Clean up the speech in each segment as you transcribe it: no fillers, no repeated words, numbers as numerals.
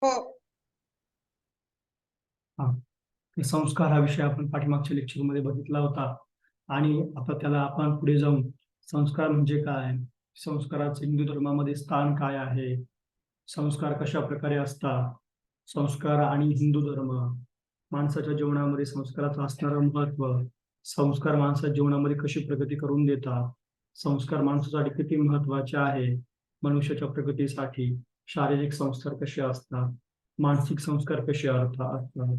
हो. हा, संस्कार हा विषय आपण पाठीमागच्या लेक्चर मध्ये बघितला होता आणि आता त्याला आपण पुढे जाऊन संस्कार म्हणजे काय, संस्काराचे हिंदू धर्मामध्ये स्थान काय आहे, संस्कार कशा प्रकारे असतात, संस्कार आणि हिंदू धर्म, माणसाच्या जीवनामध्ये संस्काराचं असणारं महत्व, संस्कार माणसाच्या जीवनामध्ये कशी प्रगती करून देतात, संस्कार माणसासाठी किती महत्वाचे आहे, मनुष्याच्या प्रगतीसाठी शारीरिक संस्कार कसे असतात, मानसिक संस्कार कसे असतात,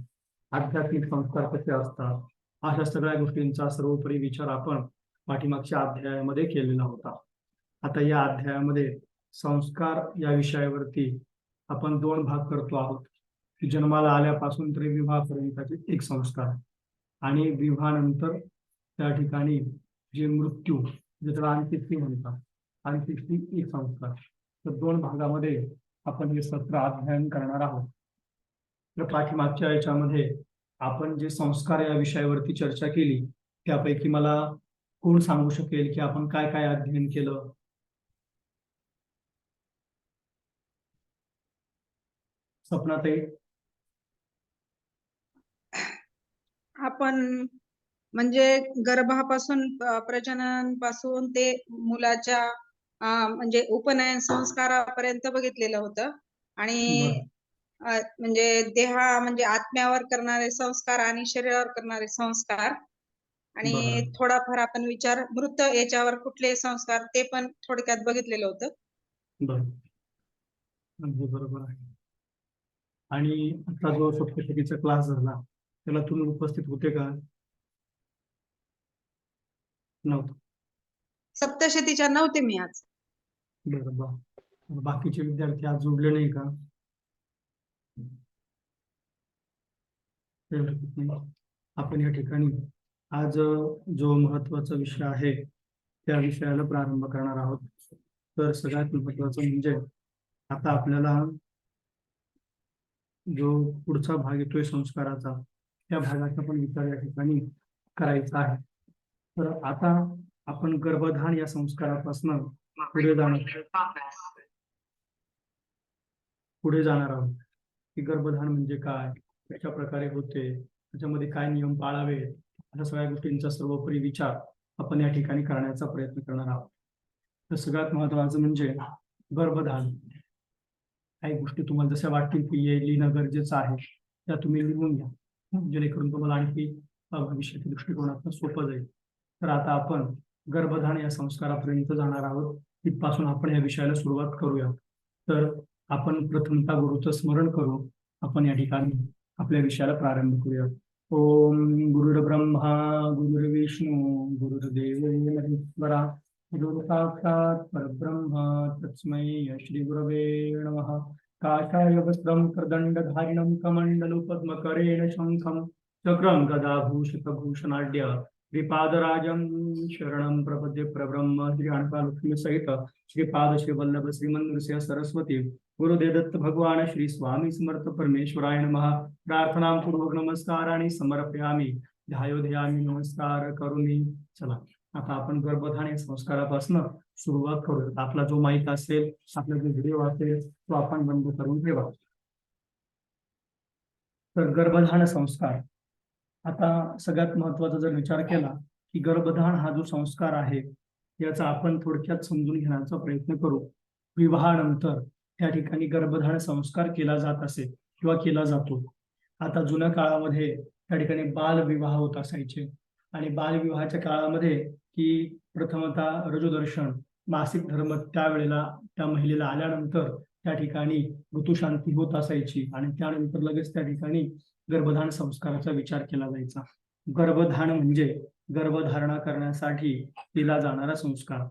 आध्यात्मिक संस्कार कसे असतात, अशा सगळ्या गोष्टींचा सर्वोपरी विचार आपण पाठीमागच्या अध्यायामध्ये केलेला होता. आता या अध्यायामध्ये संस्कार या विषयावरती आपण दोन भाग करतो आहोत. जन्माला आल्यापासून ते विवाहापर्यंतचे एक संस्कार आणि विवाहानंतर त्या ठिकाणी जे मृत्यू, ज्याला अंत्येष्टी म्हणतात, अंत्येष्टी एक संस्कार. तर दोन भागामध्ये आपण हे सत्र अध्ययन करणार आहोत. तर पाठीमागच्या याच्यामध्ये आपण जे संस्कार या विषयावरती चर्चा केली त्यापैकी मला कोण सांगू शकेल की आपण काय काय अध्ययन केलं? सपनाताई. आपण म्हणजे गर्भापासून प्रजनन पासून ते मुलाच्या म्हणजे उपनयन संस्कारापर्यंत बघितलेलं होतं. आणि म्हणजे देहा म्हणजे आत्म्यावर करणारे संस्कार आणि शरीरावर करणारे संस्कार, आणि थोडाफार आपण विचार मृत याच्यावर कुठले संस्कार ते पण थोडक्यात बघितलेलं होतं. बरोबर आहे. आणि आता जो सप्तशतीचा क्लास झाला त्याला तुम्ही उपस्थित होते का? नव्हतं. सप्तशतीच्या नव्हते मी आज. बरोबर. बाकीचे विद्यार्थी आज जोडले नाही का? आपण या ठिकाणी आज जो महत्वाचा विषय आहे त्या विषयाला प्रारंभ करणार आहोत. तर सगळ्यात महत्वाचं म्हणजे आता आपल्याला जो पुढचा भाग येतोय संस्काराचा, त्या भागाचा पण विचार या ठिकाणी करायचा आहे. तर आता आपण गर्भधान या संस्कारापासून पुढे जाणार आहोत की गर्भधान म्हणजे काय, कशा प्रकारे होते, त्याच्यामध्ये काय नियम पाळावे, अशा सगळ्या गोष्टींचा सर्वोपरी विचार आपण या ठिकाणी करण्याचा प्रयत्न करणार आहोत. तर सगळ्यात महत्वाचं म्हणजे गर्भधान. काही गोष्टी तुम्हाला जशा वाटतील की हे लिहिणं गरजेचं आहे त्या तुम्ही लिहून घ्या, जेणेकरून तुम्हाला आणखी भविष्याच्या दृष्टिकोनातून सोपं जाईल. तर आता आपण गर्भधान या संस्कारापर्यंत जाणार आहोत. तिथपासून आपण या विषयाला सुरुवात करूया. तर आपण प्रथमतः गुरुचं स्मरण करू आपण या ठिकाणी आपल्या विषयाला प्रारंभ करूया. ओम गुरुर्ब्रह्मा गुरुर्विष्णू गुरुर्देव महेश्वरा गुरु साक्षात परब्रह्म तस्मै श्री गुरवे नमः. काषाय वस्त्रं कर्दण्डधारिणं कमण्डलुपद्मकरेण शङ्खं चक्रं गदाभूषितभूषणाढ्य श्रीपादराजं शरणं प्रपद्ये प्रब्रह्म श्री लक्ष्मी सहित श्रीपाद श्री वल्लभ श्रीमंदृश्य सरस्वती गुरुदेव दत्त भगवान श्री स्वामी समर्थ परमेश्वराय नमः. प्रार्थना पूर्वक नमस्काराने समर्पयामि. ध्यायोध्यामी नमस्कार करुणी. चला आता आपण गर्भधान या संस्कारापासून सुरुवात करू. आपला जो माईक असेल, आपला जो व्हिडिओ असेल तो आपण बंद करून ठेवा. तर गर्भधान संस्कार, आता सगळ्यात महत्वाचा जर विचार केला की गर्भधान हा जो संस्कार आहे याचा आपण थोडक्यात समजून घेण्याचा प्रयत्न करू. विवाहानंतर त्या ठिकाणी गर्भधान संस्कार केला जात असे किंवा केला जातो. आता जुन्या काळामध्ये त्या ठिकाणी बालविवाह होत असायचे आणि बालविवाहाच्या काळामध्ये की प्रथमतः रजोदर्शन मासिक धर्म त्यावेळेला त्या महिलेला आल्यानंतर त्या ठिकाणी ऋतुशांती होत असायची आणि त्यानंतर लगेच त्या ठिकाणी गर्भधान संस्काराचा विचार केला जायचा. गर्भधान म्हणजे गर्भधारणा करण्यासाठी केला जाणारा संस्कार.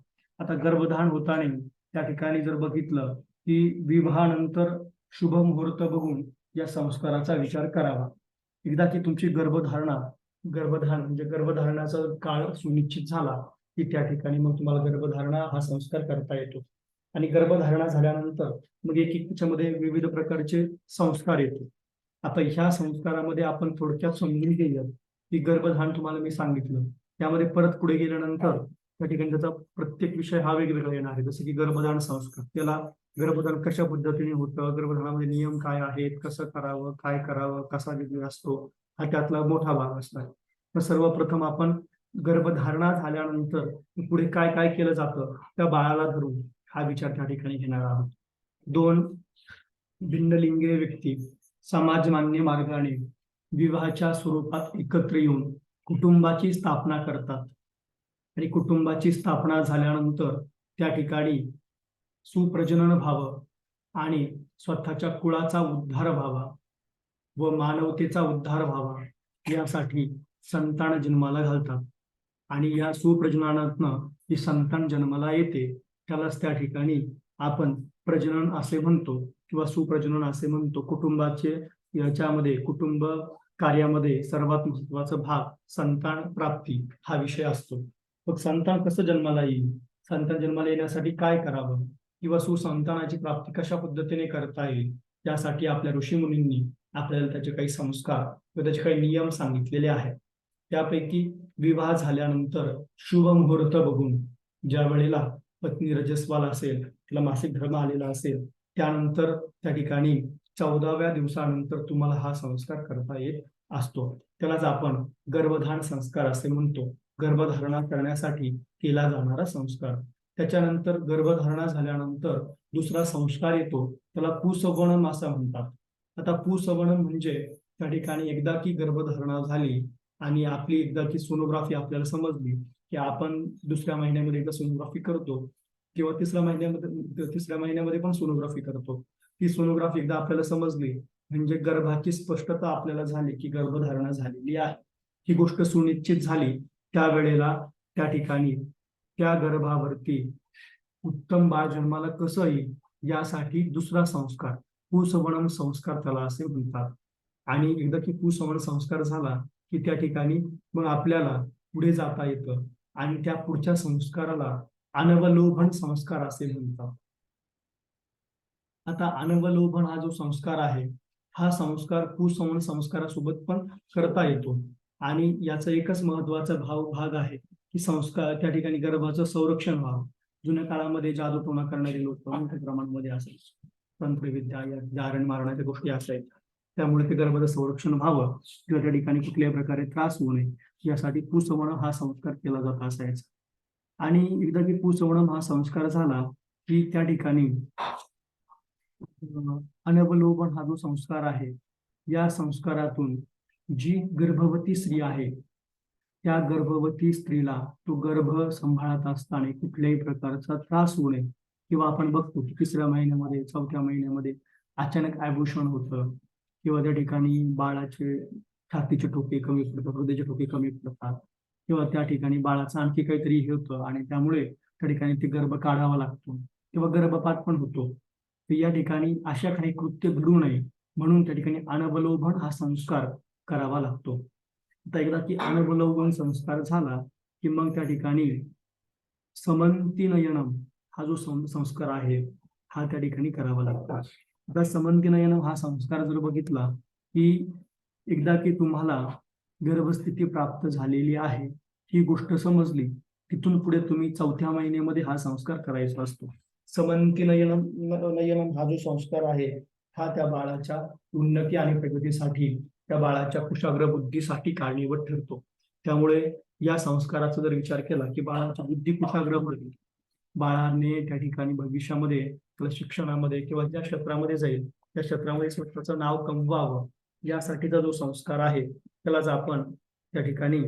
आता गर्भधान होताना त्या ठिकाणी जर बघितलं की विवाहानंतर शुभ मुहूर्त बघून या संस्काराचा विचार करावा. एकदा की तुमची गर्भधान म्हणजे गर्भधारणाचा काळ सुनिश्चित झाला की त्या ठिकाणी मग तुम्हाला गर्भधारणा हा संस्कार करता येतो. आणि गर्भधारणा झाल्यानंतर मग एक त्याच्यामध्ये विविध प्रकारचे संस्कार येतो. आता ह्या संस्कारामध्ये आपण थोडक्यात समजून घेऊया की गर्भधान तुम्हाला मी सांगितलं, त्यामध्ये परत पुढे गेल्यानंतर त्या ठिकाणी त्याचा प्रत्येक विषय हा वेगवेगळा येणार आहे. जसं की गर्भधारण संस्कार, त्याला गर्भधारण कशा पद्धतीने होतं, गर्भधारणामध्ये नियम काय आहेत, कसं करावं, काय करावं, कसा विधी असतो, हा त्यातला मोठा भाग असणार. तर सर्वप्रथम आपण गर्भधारणा झाल्यानंतर पुढे काय काय केलं जातं त्या बाळाला धरून हा विचार त्या ठिकाणी घेणार आहोत. दोन भिन्नलिंगी व्यक्ती समाजमान्य मार्गाने विवाहाच्या स्वरूपात एकत्र येऊन कुटुंबाची स्थापना करतात आणि कुटुंबाची स्थापना झाल्यानंतर त्या ठिकाणी सुप्रजनन व्हावं आणि स्वतःच्या कुळाचा उद्धार व्हावा व मानवतेचा उद्धार व्हावा यासाठी संतान जन्माला घालतात. आणि या सुप्रजननातनं जी संतान जन्माला येते त्यालाच त्या ठिकाणी आपण प्रजनन असे म्हणतो किंवा सुप्रजनन असे म्हणतो. कुटुंबाचे याच्यामध्ये कुटुंब कार्यामध्ये सर्वात महत्वाचा भाग संतान प्राप्ती हा विषय असतो. मग संतान कसं जन्माला येईल, संतान जन्माला येण्यासाठी काय करावं किंवा सुसंतानाची प्राप्ती कशा पद्धतीने करता येईल यासाठी आपल्या ऋषीमुनींनी आपल्याला त्याचे काही संस्कार व त्याचे काही नियम सांगितलेले आहेत. त्यापैकी विवाह झाल्यानंतर शुभ मुहूर्त बघून ज्या वेळेला पत्नी रजस्वाल असेल, तिला मासिक धर्म आलेला असेल, त्यानंतर त्या ठिकाणी 14व्या दिवसानंतर तुम्हाला हा संस्कार करता येत असतो. त्यालाच आपण गर्भधारण संस्कार असे म्हणतो. गर्भधारणा करण्यासाठी केला जाणारा संस्कार. त्याच्यानंतर गर्भधारणा झाल्यानंतर दुसरा संस्कार येतो, त्याला पुसवणम असं म्हणतात. आता पुसवणम म्हणजे त्या ठिकाणी एकदा की गर्भधारणा झाली आणि आपली एकदा की सोनोग्राफी आपल्याला समजली की आपण दुसऱ्या महिन्यामध्ये एकदा सोनोग्राफी करतो किंवा तिसऱ्या महिन्यामध्ये पण सोनोग्राफी करतो. ती सोनोग्राफी एकदा आपल्याला समजली म्हणजे गर्भाची स्पष्टता आपल्याला झाली की गर्भधारणा झालेली आहे, ही गोष्ट सुनिश्चित झाली. त्यावेळेला त्या ठिकाणी त्या गर्भावरती उत्तम बाळ जन्माला कसं येईल यासाठी दुसरा संस्कार पुसवणम संस्कार त्याला असे म्हणतात. आणि एकदा की पुसवण संस्कार झाला की त्या ठिकाणी मग आपल्याला पुढे जाता येतं आणि त्या पुढच्या संस्काराला अनवलोभन संस्कार असे म्हणतात. आता अनवलोभन हा जो संस्कार आहे हा संस्कार पुसवण संस्कारासोबत पण करता येतो आणि याचा एकच महत्वाचा भाग आहे की संस्कार त्या ठिकाणी गर्भाचं संरक्षण व्हावं. जुन्या काळामध्ये जादूटोणा करणारे लोक मोठ्या प्रमाणामध्ये असायचे, तंत्रविद्या या जारण मारण्याच्या गोष्टी असायच्या. त्यामुळे ते गर्भाचं संरक्षण व्हावं किंवा त्या ठिकाणी कुठल्याही प्रकारे त्रास होऊ नये यासाठी पुसवणं हा संस्कार केला जात असायचा. आणि एकदा की पुसवणं हा संस्कार झाला की त्या ठिकाणी अनवलोभन हा जो संस्कार आहे या संस्कारातून जी गर्भवती स्त्री आहे त्या गर्भवती स्त्रीला तो गर्भ सांभाळत असताना कुठल्याही प्रकारचा त्रास होऊ नये किंवा आपण बघतो की 3ऱ्या महिन्यामध्ये 4थ्या महिन्यामध्ये अचानक ॲबॉर्शन होतं किंवा त्या ठिकाणी बाळाचे छातीचे ठोके कमी पडतात, हृदयाचे ठोके कमी पडतात किंवा त्या ठिकाणी बाळाचं आणखी काहीतरी हे होतं आणि त्यामुळे त्या ठिकाणी ते गर्भ काढावा लागतो किंवा गर्भपात पण होतो. तर या ठिकाणी अशा काही कृत्य घडू नये म्हणून त्या ठिकाणी अनवलोभन हा संस्कार करावा लागतो. आता एकदा की अनवलोभन संस्कार झाला की मग त्या ठिकाणी समंती नयनम हा जो संस्कार आहे हा त्या ठिकाणी करावा लागतो. आता समंती नयनम हा संस्कार जर बघितला की एकदा की तुम्हाला गर्भस्थिती प्राप्त झालेली आहे ही गोष्ट समजली, तिथून पुढे तुम्ही 4थ्या महिन्यामध्ये हा संस्कार करायचा असतो. समंती नयनम हा जो संस्कार आहे हा त्या बाळाच्या उन्नती आणि प्रगतीसाठी त्या बाळाच्या कुशाग्र बुद्धीसाठी कारणीभूत ठरतो. त्यामुळे या संस्काराचा जर विचार केला की बाळाची बुद्धी कुशाग्र होईल, बाळाने त्या ठिकाणी भविष्यामध्ये त्याला शिक्षणामध्ये किंवा ज्या क्षेत्रामध्ये जाईल त्या क्षेत्रामध्ये स्वतःचं नाव कमवावं यासाठीचा जो संस्कार आहे त्यालाच आपण त्या ठिकाणी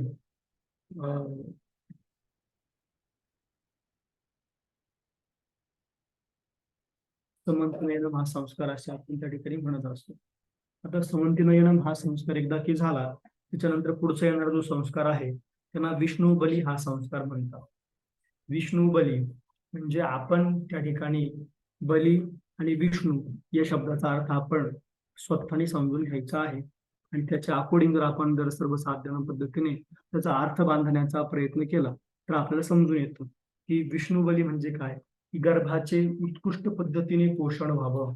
समंती नयनम हा संस्कार असे आपण त्या ठिकाणी म्हणत असतो. आता समंती नयनम हा संस्कार एकदा की झाला त्याच्यानंतर पुढचा येणारा जो संस्कार आहे त्यांना विष्णू बली हा संस्कार म्हणतात. विष्णू बली म्हणजे आपण त्या ठिकाणी बली आणि विष्णू या शब्दाचा अर्थ आपण स्वतःने समजून घ्यायचा आहे आणि त्याच्या अकॉर्डिंग जर सर्वसाधारण पद्धतीने त्याचा अर्थ बांधण्याचा प्रयत्न केला तर आपल्याला समजून येतं की विष्णू बली म्हणजे काय, की गर्भाचे उत्कृष्ट पद्धतीने पोषण व्हावं,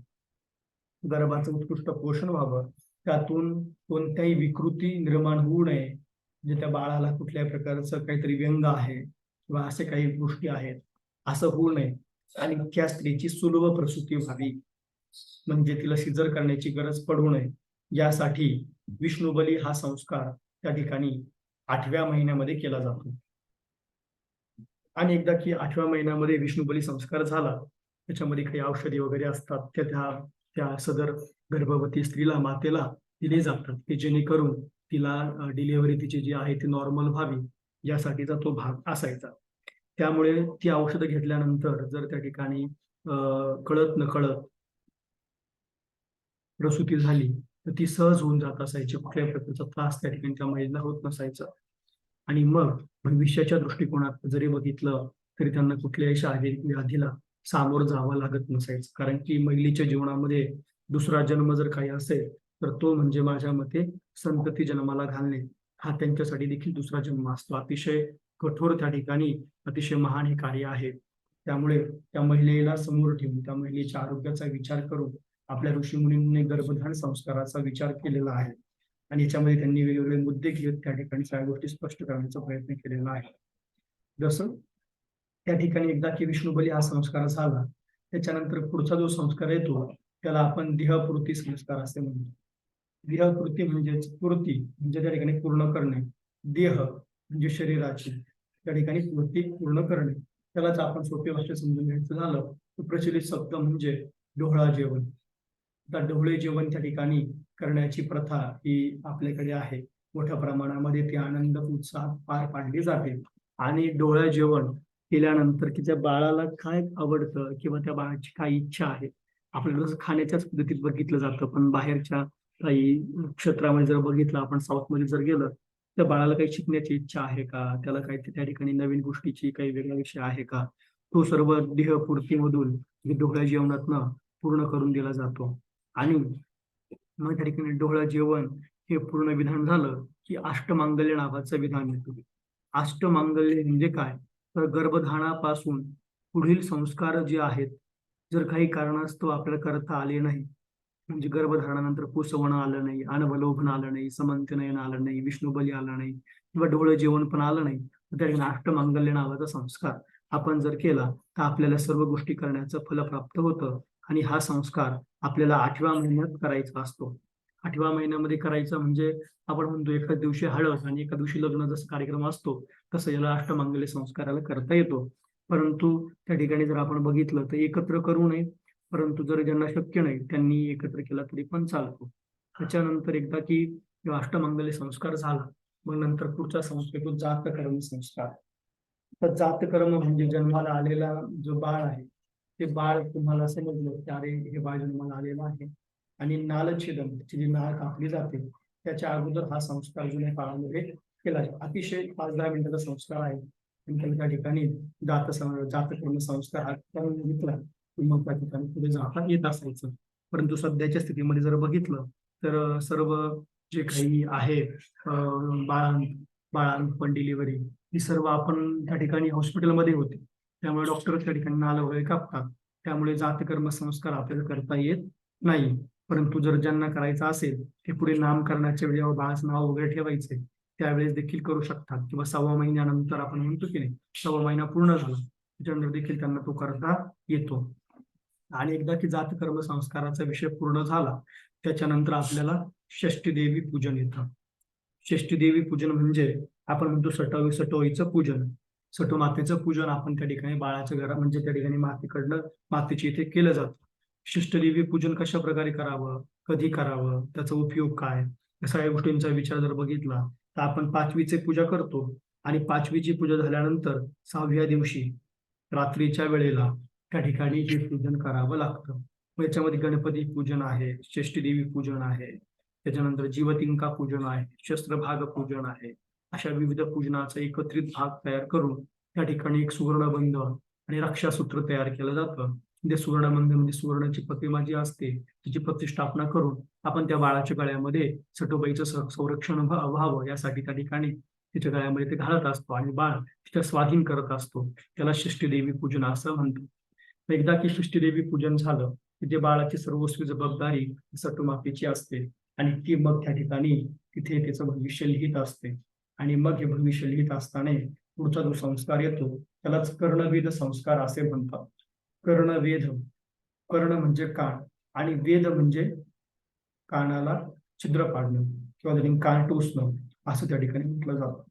गर्भाचं उत्कृष्ट पोषण व्हावं, त्यातून कोणत्याही विकृती निर्माण होऊ नये, म्हणजे त्या बाळाला कुठल्याही प्रकारचं काहीतरी व्यंग आहे किंवा असे काही गोष्टी आहेत, असं होऊ नये आणि त्या स्त्रीची सुलभ प्रसूती व्हावी, म्हणजे तिला सिजर करण्याची गरज पडू नये, यासाठी विष्णुबली हा संस्कार त्या ठिकाणी 8व्या महिन्यामध्ये केला जातो. आणि एकदा की 8व्या महिन्यामध्ये विष्णुबली संस्कार झाला, त्याच्यामध्ये काही औषधी वगैरे असतात, त्या त्या सदर गर्भवती स्त्रीला, मातेला दिले जातात, की जेणेकरून तिला डिलिव्हरी तिची जी आहे ती नॉर्मल व्हावी, यासाठीचा तो भाग असायचा. त्यामुळे ती औषधं घेतल्यानंतर जर त्या ठिकाणी कळत नकळत प्रसूती झाली, तर ती सहज होऊन जात असायची. कुठल्याही प्रकारचा त्रास त्या ठिकाणी त्या महिलेला होत नसायचा. आणि मग भविष्याच्या दृष्टिकोनात जरी बघितलं, तरी त्यांना कुठल्याही शारीरिक व्याधीला सामोरं जावं लागत नसायचं. कारण की महिलेच्या जीवनामध्ये दुसरा जन्म जर काही असेल, तर तो म्हणजे माझ्या मते संतती जन्माला घालणे, हा त्यांच्यासाठी देखील दुसरा जन्म असतो. अतिशय कठोर त्या ठिकाणी अतिशय महान हे कार्य आहे. त्यामुळे त्या महिलेला समोर ठेवून, त्या महिलेच्या आरोग्याचा विचार करून आपल्या ऋषीमुनींनी गर्भधारण संस्काराचा विचार केलेला आहे. आणि याच्यामध्ये त्यांनी वेगवेगळे मुद्दे घेत त्या ठिकाणी सगळ्या गोष्टी स्पष्ट करण्याचा प्रयत्न केलेला आहे. जसं त्या ठिकाणी एकदा की विष्णुबली हा संस्कार झाला, त्याच्यानंतर पुढचा जो संस्कार येतो, त्याला आपण देहपूर्ती संस्कार असे म्हणतो. देहपूर्ती म्हणजेच पूर्ती म्हणजे त्या ठिकाणी पूर्ण करणे. देह म्हणजे शरीराची त्या ठिकाणी पूर्ती पूर्ण करणे. त्यालाच आपण सोपी भाषेत समजून घ्यायचं झालं तर प्रचलित शब्द म्हणजे डोहळा जेवण. आता डोहळे जेवण त्या ठिकाणी करण्याची प्रथा ही आपल्याकडे आहे. मोठ्या प्रमाणामध्ये ती आनंद उत्साहात पार पाडली जाते. आणि डोहळं जेवण केल्यानंतर की त्या बाळाला काय आवडतं किंवा त्या बाळाची काय इच्छा आहे, आपल्याला जसं खाण्याच्याच पद्धतीत बघितलं जातं, पण बाहेरच्या काही क्षेत्रामध्ये जर बघितलं, आपण साऊथमध्ये जर गेलं, त्या बाळाला काही शिकण्याची इच्छा आहे का? त्याला काही त्या ठिकाणी नवीन गोष्टीची काही वेगळा विषय आहे का? तो सर्व देहपूर्तीमधून डोहळ्या जेवणातनं पूर्ण करून दिला जातो. आणि मग त्या ठिकाणी डोहळं जेवण हे पूर्ण विधान झालं, की अष्टमांगल्य नावाचं विधान येतं. अष्टमांगल्य म्हणजे काय? तर गर्भधारणापासून पुढील संस्कार जे आहेत, जर काही कारणास्तव आपल्याला करता आले नाही, म्हणजे गर्भधारणानंतर पुसवणं आलं नाही, अनवलोकन आलं नाही, समंतनयन आलं नाही, विष्णुबली आलं नाही किंवा डोहळं जेवण पण आलं नाही, तर त्या ठिकाणी अष्टमांगल्य नावाचा संस्कार आपण जर केला, तर आपल्याला सर्व गोष्टी करण्याचं फल प्राप्त होतं. आणि हा संस्कार आपल्याला 8व्या महिन्यात करायचा असतो. 8व्या महिन्यामध्ये करायचा म्हणजे आपण म्हणतो एखाद दिवशी हळद आणि एका दिवशी लग्न जसं कार्यक्रम असतो, तसं याला अष्टमांगल्य संस्काराला करता येतो. परंतु त्या ठिकाणी जर आपण बघितलं तर एकत्र करू नये, परंतु जर ज्यांना शक्य नाही त्यांनी एकत्र केला तरी पण चालतो. त्याच्यानंतर एकदा की अष्टमांगल्य संस्कार झाला, मग नंतर पुढचा संस्कार येतो जातकर्म संस्कार. तर जातकर्म म्हणजे जन्माला आलेला जो बाळ आहे, ते बाळ तुम्हाला समजलं की अरे हे बाळ जन्माला आलेलं आहे. आणि नालछेदन, त्याची जी नाळ कापली जाते, त्याच्या अगोदर हा संस्कार जुन्या काळामध्ये केला जातो. अतिशय 5-10 मिनिटाचा संस्कार आहे. आणि त्या ठिकाणी जातकर्म संस्कार हा करून घेतला की मग त्या ठिकाणी पुढे जाता येत असायचं. परंतु सध्याच्या स्थितीमध्ये जर बघितलं तर सर्व जे काही आहे बाळांपण डिलिव्हरी ही सर्व आपण त्या ठिकाणी हॉस्पिटलमध्ये होते. त्यामुळे डॉक्टर त्या ठिकाणी नाळ वगैरे कापतात. त्यामुळे जातकर्म संस्कार आपल्याला करता येत नाही. परंतु जर ज्यांना करायचं असेल, ते पुढे नामकरणाच्या वेळेवर बाळाचं नाव वगैरे ठेवायचंय, त्यावेळेस देखील करू शकतात. किंवा 6व्या महिन्यानंतर आपण म्हणतो की नाही, 6वा महिना पूर्ण झाला, त्याच्यानंतर देखील त्यांना तो करता येतो. आणि एकदा की जातकर्म संस्काराचा विषय पूर्ण झाला, त्याच्यानंतर आपल्याला षष्ठी पूजन येतं. षष्ठी पूजन म्हणजे आपण म्हणतो सटोईचं पूजन. सटोमातेचं पूजन आपण त्या ठिकाणी बाळाच्या घरात म्हणजे त्या ठिकाणी मातेच्या इथे केलं जातं. षष्ठदेवी पूजन कशा प्रकारे करावं, कधी करावं, त्याचा उपयोग काय, या सगळ्या गोष्टींचा विचार जर बघितला तर आपण 5वीची पूजा करतो. आणि 5वीची पूजा झाल्यानंतर 6व्या दिवशी रात्रीच्या वेळेला त्या ठिकाणी हे पूजन करावं लागतं. मग याच्यामध्ये गणपती पूजन आहे, षष्ठीदेवी पूजन आहे, त्याच्यानंतर जीवतिंका पूजन आहे, शस्त्रभाग पूजन आहे. अशा विविध पूजनाचा एकत्रित भाग तयार करून त्या ठिकाणी एक सुवर्णबंध आणि रक्षासूत्र तयार केलं जातं. ते सुवर्णबंध म्हणजे सुवर्णाची प्रतिमा जी असते तिची प्रतिष्ठापना करून आपण त्या बाळाच्या गळ्यामध्ये सटोबाईचं संरक्षण व्हावं यासाठी त्या ठिकाणी तिच्या गळ्यामध्ये ते घालत असतो आणि बाळ तिच्या स्वाधीन करत असतो. त्याला षष्ठीदेवी पूजन असं म्हणतो. एकदा की षष्ठीदेवी पूजन झालं की ते बाळाची सर्वस्वी जबाबदारी सटोमातेची असते. आणि ती मग त्या ठिकाणी तिथे त्याचं भविष्य लिहित असते. आणि मग हे भविष्य लिहित असताना पुढचा जो संस्कार येतो त्यालाच कर्णवेध संस्कार असे म्हणतात. कर्णवेध, कर्ण म्हणजे कान आणि वेध म्हणजे कानाला छिद्र पाडणं किंवा त्याने कान टोचणं असं त्या ठिकाणी म्हटलं जातं.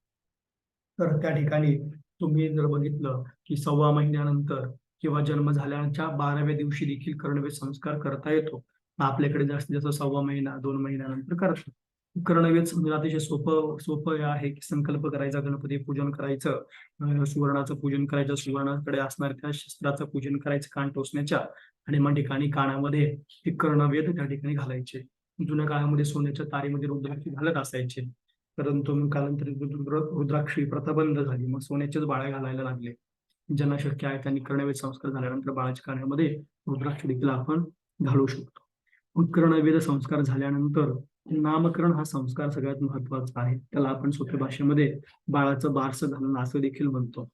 तर त्या ठिकाणी तुम्ही जर बघितलं की 6 महिन्यानंतर किंवा जन्म झाल्याच्या 12व्या दिवशी देखील कर्णवेध संस्कार करता येतो. आपल्याकडे जास्तीत जास्त 6वा महिना 2 महिन्यानंतर करतात. कर्णवेध म्हणजे अतिशय सोपं आहे की संकल्प करायचा, गणपती पूजन करायचं, सुवर्णाचं पूजन करायचं, सुवर्णाकडे असणाऱ्या त्या शस्त्राचं पूजन करायचं कान टोचण्याच्या आणि मग ठिकाणी कानामध्ये ते कर्णवेध त्या ठिकाणी घालायचे. जुन्या काळामध्ये सोन्याच्या तारेमध्ये रुद्राक्षी घालत असायचे. परंतु मग कालांतराने रुद्राक्षी प्रथा बंद झाली. मग सोन्याचेच बाळे घालायला लागले. ज्यांना शक्य आहे त्यांनी कर्णवेध संस्कार झाल्यानंतर बाळाच्या कानामध्ये रुद्राक्ष देखील आपण घालू शकतो. मग कर्णवेध संस्कार झाल्यानंतर नामकरण हा संस्कार सगळ्यात महत्वाचा आहे. त्याला आपण सोप्या भाषेमध्ये बाळाचं बारसं घालणं असं देखील म्हणतो.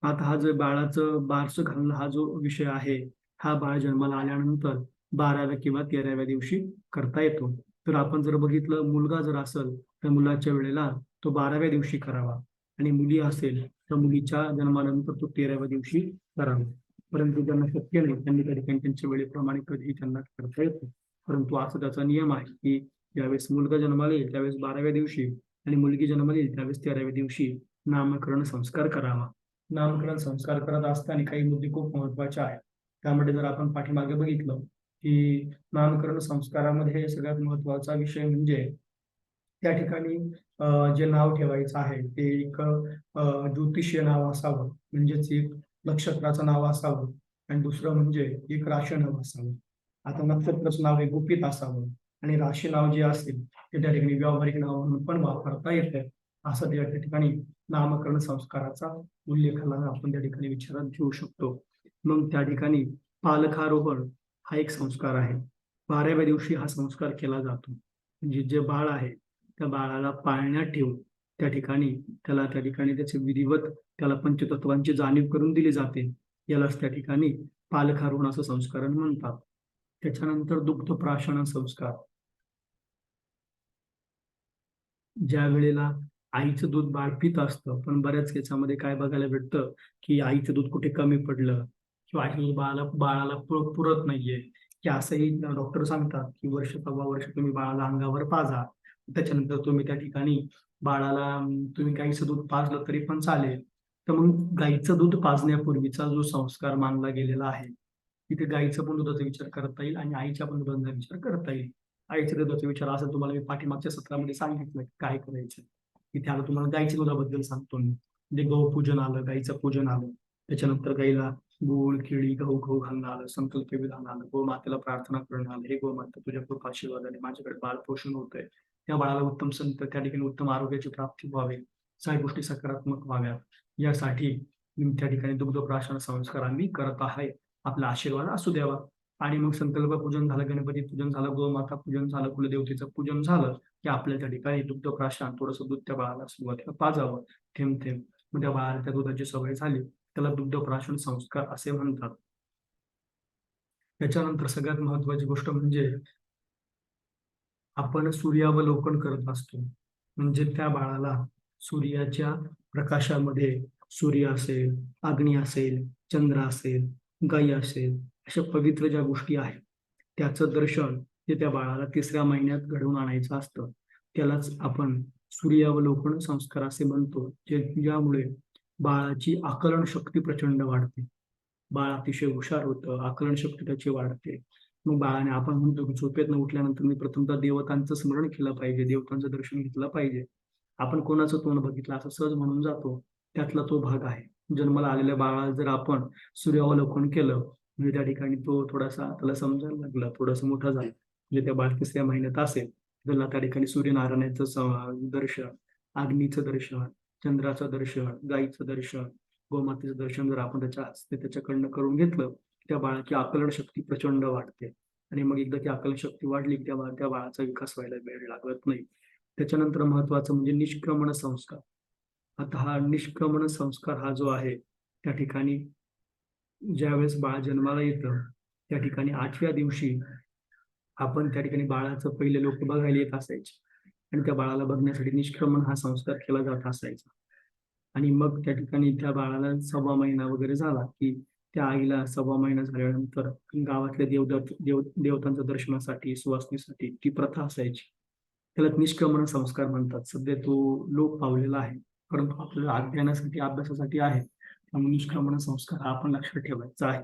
आता हा जो बाळाचं बारसं घालणं हा जो विषय आहे, हा बाळ जन्माला आल्यानंतर 12व्या किंवा 13व्या दिवशी करता येतो. तर आपण जर बघितलं मुलगा जर असेल तर मुलाच्या वेळेला तो 12व्या दिवशी करावा आणि मुली असेल तर मुलीच्या जन्मानंतर तो 13व्या दिवशी करावा. परंतु ज्यांना शक्य नाही त्यांनी त्या ठिकाणी त्यांच्या वेळेप्रमाणे कधीही त्यांना करता येतो. परंतु असा त्याचा नियम आहे की ज्यावेळेस मुलगा जन्माला येईल त्यावेळेस 12व्या दिवशी आणि मुलगी जन्माला येईल त्यावेळेस 13व्या दिवशी नामकरण संस्कार करावा. नामकरण संस्कार करत असताना काही मुद्दे खूप महत्वाचे आहेत. त्यामध्ये जर आपण पाठीमागे बघितलं की नामकरण संस्कारामध्ये सगळ्यात महत्वाचा विषय म्हणजे त्या ठिकाणी जे नाव ठेवायचं आहे ते एक ज्योतिषीय नाव असावं, म्हणजेच एक नक्षत्राचं नाव असावं आणि दुसरं म्हणजे एक राशी नाव असावं. आता नक्षत्राचं नाव हे गुपित असावं आणि राशी नाव जे असेल ते त्या ठिकाणी व्यावहारिक नाव म्हणून पण वापरता येतं. असं त्या ठिकाणी नामकरण संस्काराचा उल्लेखाला आपण त्या ठिकाणी विचारात घेऊ शकतो. मग त्या ठिकाणी पालकारोहण हा एक संस्कार आहे. 12व्या दिवशी हा संस्कार केला जातो. म्हणजे जे बाळ आहे त्या बाळाला पाळण्यात ठेवून त्या ठिकाणी त्याचे विधिवत त्याला पंचतत्वांची जाणीव करून दिली जाते. यालाच त्या ठिकाणी पालकारोहण असं संस्करण म्हणतात. त्याच्यानंतर दुग्धप्राशन संस्कार. ज्या वेळेला आईचं दूध बाळ पित असतं, पण बऱ्याच केसामध्ये काय बघायला भेटतं की आईचं दूध कुठे कमी पडलं किंवा आईचं दूध बाळाला पुरत नाहीये, की असंही डॉक्टर सांगतात की वर्ष 1.25 वर्ष तुम्ही बाळाला अंगावर पाजा. त्याच्यानंतर तुम्ही त्या ठिकाणी बाळाला तुम्ही गाईचं दूध पाजलं तरी पण चालेल. तर मग गाईचं दूध पाजण्यापूर्वीचा जो संस्कार मानला गेलेला आहे, तिथे गाईचं पण दुधाचा विचार करता येईल आणि आईच्या पण दुधाचा विचार करता येईल. आईच्या दुधाचा विचार असेल तुम्हाला मी पाठीमागच्या सत्रामध्ये सांगितलं की काय करायचं. इथे आलं तुम्हाला गाईच्या दुधाबद्दल सांगतो मी. म्हणजे गौपूजन आलं, गाईचं पूजन आलं. त्याच्यानंतर गाईला गूळ, केळी, गहू घालणं आलं, संकल्प विधान आलं, गोमातेला प्रार्थना करणं आलं. हे गोमाता तुझ्या खूप आशीर्वादाने माझ्याकडे बाळ पोषण होतंय. त्या बाळाला उत्तम त्या ठिकाणी उत्तम आरोग्याची प्राप्ती व्हावी. सगळ्या गोष्टी सकारात्मक व्हाव्यात. यासाठी त्या ठिकाणी दुग्धप्राशन संस्कार आम्ही करत आहे. आपला आशीर्वाद असू द्यावा. आणि मग संकल्प पूजन झालं, गणपती पूजन झालं, गोमाता पूजन झालं, कुलदेवतेचं पूजन झालं की आपल्या त्या ठिकाणी दुग्धप्राशन थोडंसं दूध त्या बाळाला सुरुवातीला पाजावं थेंब थेंब. मग त्या बाळाला त्या दुधाची सवय झाली त्याला दुग्धप्राशन संस्कार असे म्हणतात. त्याच्यानंतर सगळ्यात महत्वाची गोष्ट म्हणजे आपण सूर्यावलोकन करत असतो. म्हणजे त्या बाळाला सूर्याच्या प्रकाशामध्ये सूर्य असेल, अग्नी असेल, चंद्र असेल, गायी असेल, अशा पवित्र ज्या गोष्टी आहेत त्याचं दर्शन ते त्या बाळाला 3ऱ्या महिन्यात घडवून आणायचं असतं. त्यालाच आपण सूर्यावलोकन संस्कार असे म्हणतो. ज्यामुळे बाळाची आकलन शक्ती प्रचंड वाढते. बाळ अतिशय हुशार होतं, आकलन शक्ती त्याची वाढते. मग बाळाने आपण म्हणतो की झोपेतनं उठल्यानंतर मी प्रथमतः देवतांचं स्मरण केलं पाहिजे, देवतांचं दर्शन घेतलं पाहिजे. आपण कोणाचं तोंड बघितलं असं सहज म्हणून जातो. त्यातला तो भाग आहे. जन्माला आलेल्या बाळाला जर आपण सूर्यावलोकन केलं म्हणजे त्या ठिकाणी तो थोडासा त्याला समजायला लागला, थोडासा मोठा झाला म्हणजे त्या बाळ 3ऱ्या महिन्यात असेल त्याला त्या ठिकाणी सूर्यनारायणाचं दर्शन, अग्नीचं दर्शन, चंद्राचं दर्शन, गाईचं दर्शन, गोमातेचं दर्शन जर आपण त्याच्या हस्ते त्याच्याकडनं करून घेतलं त्या बाळाची आकलन शक्ती प्रचंड वाढते. आणि मग एकदा ती आकलन शक्ती वाढली की त्या बाळाचा विकास व्हायला वेळ लागत नाही. त्याच्यानंतर महत्वाचं म्हणजे निष्क्रमण संस्कार. आता हा निष्क्रमण संस्कार हा जो आहे त्या ठिकाणी ज्यावेळेस बाळ जन्माला येतं त्या ठिकाणी 8व्या दिवशी आपण त्या ठिकाणी बाळाचं पहिले लोक बघायला येत असायचे आणि त्या बाळाला बघण्यासाठी निष्क्रमण हा संस्कार केला जात असायचा. आणि मग त्या ठिकाणी त्या बाळाला 1.25 महिना वगैरे झाला की त्या आईला 1.25 महिना झाल्यानंतर गावातल्या देवतांच्या दर्शनासाठी सुवासनीसाठी ती प्रथा असायची. त्याला निष्क्रमण संस्कार म्हणतात. सध्या तो लोप पावलेला आहे, परंतु आपल्याला अध्ययनासाठी अभ्यासासाठी आहे. त्यामुळे निष्क्रमण संस्कार हा आपण लक्षात ठेवायचा आहे.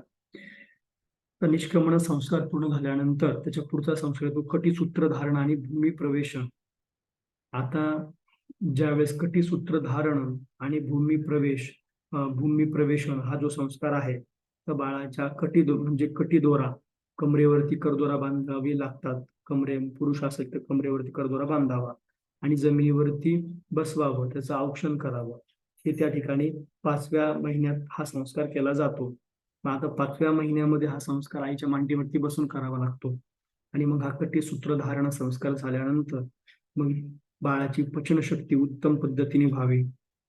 तर निष्क्रमण संस्कार पूर्ण झाल्यानंतर त्याच्या पुढचा संस्कार तो कटीसूत्र धारण आणि भूमिप्रवेश. आता ज्यावेळेस कटीसूत्र धारण आणि भूमिप्रवेशन हा जो संस्कार आहे, तर बाळाच्या म्हणजे कटीदोरा, कमरेवरती करदोरा बांधावे लागतात. पुरुष असेल तर कमरेवरती करदोरा बांधावा आणि जमिनीवरती बसवावं, त्याचं औक्षण करावं. हे त्या ठिकाणी 5व्या महिन्यात हा संस्कार केला जातो. मग आता 5व्या महिन्यामध्ये हा संस्कार आईच्या मांडीवरती बसून करावा लागतो आणि मग हा कटीसूत्र धारण संस्कार झाल्यानंतर मग बाळाची पचनशक्ती उत्तम पद्धतीने व्हावी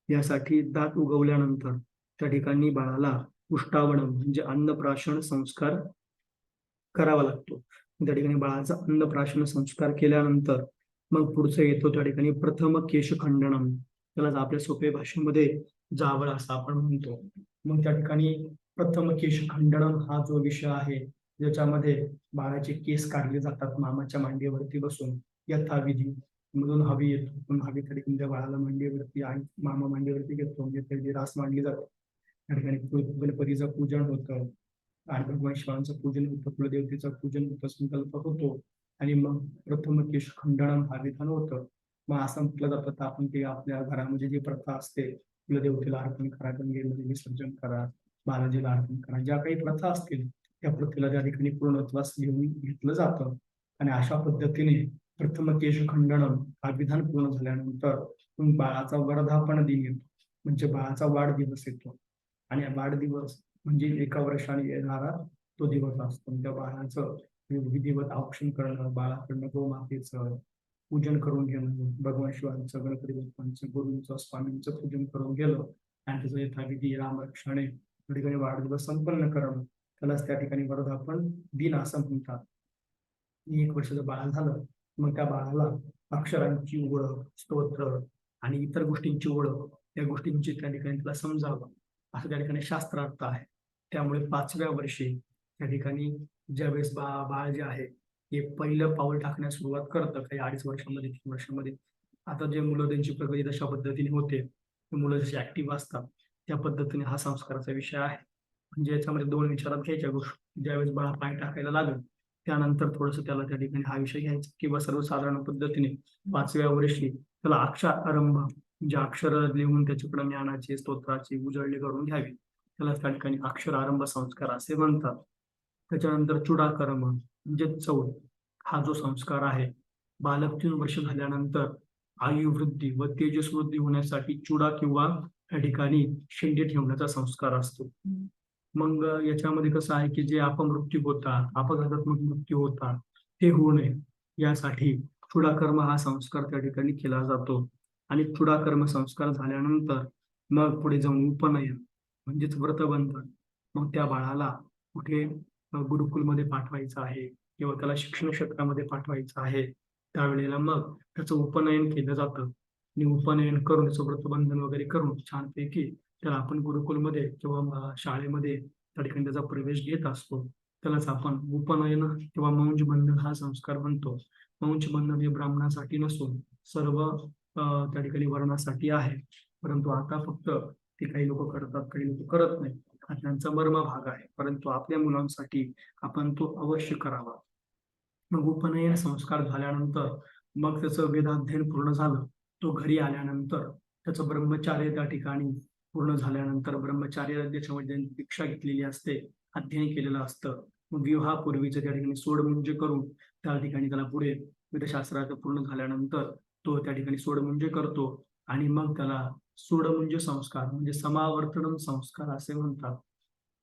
यासाठी दात उगवल्यानंतर त्या ठिकाणी बाळाला उष्टावण म्हणजे अन्नप्राशन संस्कार करावा लागतो. त्या ठिकाणी बाळाचा अन्नप्राशन संस्कार केल्यानंतर मग पुढचं येतो त्या ठिकाणी प्रथम केशखंडनम, त्याला आपल्या सोप्या भाषेमध्ये जावळ असं आपण म्हणतो. मग त्या ठिकाणी प्रथम केशखंडनम हा जो विषय आहे, ज्याच्यामध्ये बाळाचे केस काढले जातात मामाच्या मांडीवरती बसून यथाविधी. मधून हवी येतो, पण हवी त्या ठिकाणी त्या बाळाला मांडीवरती आणि मामा मांडीवरती घेतो, म्हणजे त्याची रास मांडली जाते. त्या ठिकाणी गणपतीचं पूजन होतं आणि भगवान शिवांचं पूजन होतं, कुलदेवतेचं पूजन होतं, संकल्प होतो आणि मग प्रथम केशखंडनम हा विधान होतं. मग असं म्हटलं जातं तर आपण ते आपल्या घरामध्ये जी प्रथा असते, कुलदेवतेला अर्पण करा, गंगेमध्ये विसर्जन करा, बालाजीला अर्पण करा, ज्या काही प्रथा असतील त्या प्रथेला त्या ठिकाणी पूर्णत्वास घेऊन घेतलं जातं. आणि अशा पद्धतीने प्रथम केशखंडनम हा विधान पूर्ण झाल्यानंतर बाळाचा वर्धापन दिन येतो, म्हणजे बाळाचा वाढदिवस येतो. आणि वाढदिवस म्हणजे 1 वर्षाने येणारा तो दिवस असतो. त्या बाळाचं विधिवत औक्षण करणं, बाळाकडनं गोमातेचं पूजन करून घेणं, भगवान शिवांचं, गणपती बाप्पांचं, गुरूंचं, स्वामींचं पूजन करून गेलं आणि त्याचं यथाविधी रामरक्षाने त्या ठिकाणी वाढदिवस संपन्न करणं, त्यालाच त्या ठिकाणी वर्धापन दिन असं म्हणतात. 1 वर्षाचं बाळ झालं, मग त्या बाळाला अक्षरांची ओळख, स्तोत्र आणि इतर गोष्टींची ओळख, त्या गोष्टींची त्या ठिकाणी त्याला समजावं, असं त्या ठिकाणी शास्त्रार्थ आहे. त्यामुळे 5व्या वर्षी त्या ठिकाणी ज्यावेळेस बाळ जे आहे हे पहिलं पाऊल टाकण्यास सुरुवात करतं, काही 2.5 वर्षामध्ये, 3 वर्षामध्ये. आता जे मुलं त्यांची प्रगती तशा पद्धतीने होते, मुलं जशी ऍक्टिव्ह असतात त्या पद्धतीने हा संस्काराचा विषय आहे. म्हणजे याच्यामध्ये 2 विचारात घ्यायच्या गोष्टी. ज्यावेळेस बाळ पाय टाकायला लागेल त्यानंतर थोडंसं त्याला त्या ठिकाणी हा विषय घ्यायचा किंवा सर्वसाधारण पद्धतीने 5व्या वर्षी त्याला आरंभ म्हणजे अक्षर लिहून त्याच्याकडे ज्ञानाची, स्तोत्राची उजळणी करून घ्यावी, त्याला त्या ठिकाणी आरंभ संस्कार असे म्हणतात. त्याच्यानंतर चुडाकर्म म्हणजे चौल हा जो संस्कार आहे, बालक 3 वर्ष झाल्यानंतर आयुवृद्धी व तेजस्वृद्धी होण्यासाठी चुडा किंवा त्या ठिकाणी शेंडे ठेवण्याचा संस्कार असतो. मग याच्यामध्ये कसं आहे की जे अपमृत्यू होतात, अपघातात्मक मृत्यू होतात ते होऊ नये यासाठी चुडाकर्म हा संस्कार त्या ठिकाणी केला जातो. आणि चुडाकर्म संस्कार झाल्यानंतर मग पुढे जाऊन उपनयन म्हणजेच व्रतबंधन. मग त्या बाळाला कुठे गुरुकुलमध्ये पाठवायचं आहे किंवा त्याला शिक्षण क्षेत्रामध्ये पाठवायचं आहे, त्यावेळेला मग त्याचं उपनयन केलं जातं आणि उपनयन करून त्याचं व्रतबंधन वगैरे करून छानपैकी त्याला आपण गुरुकुलमध्ये किंवा शाळेमध्ये त्या ठिकाणी त्याचा प्रवेश घेत असतो. त्यालाच आपण उपनयन किंवा मौंजबंधन हा संस्कार म्हणतो. मौंजबंधन हे ब्राह्मणासाठी नसून सर्व त्या ठिकाणी वर्णासाठी आहे, परंतु आता फक्त ते काही लोक करतात, काही लोक करत नाही, हा त्यांचा मर्म भाग आहे. परंतु आपल्या मुलांसाठी आपण तो अवश्य करावा. मग उपनयन संस्कार झाल्यानंतर मग त्याचं वेदाध्ययन पूर्ण झालं, तो घरी आल्यानंतर त्याचं ब्रह्मचार्य त्या ठिकाणी पूर्ण झाल्यानंतर ब्रह्मचार्य त्याच्यामध्ये दीक्षा घेतलेली असते, अध्ययन केलेलं असतं. मग विवाहापूर्वीचं त्या ठिकाणी सोडमुंजे करून त्या ठिकाणी त्याला पुढे वेदशास्त्राचं पूर्ण झाल्यानंतर तो त्या ठिकाणी सोडमुंजे करतो आणि मग त्याला सोडमुंजे संस्कार म्हणजे समावर्तनम संस्कार असे म्हणतात.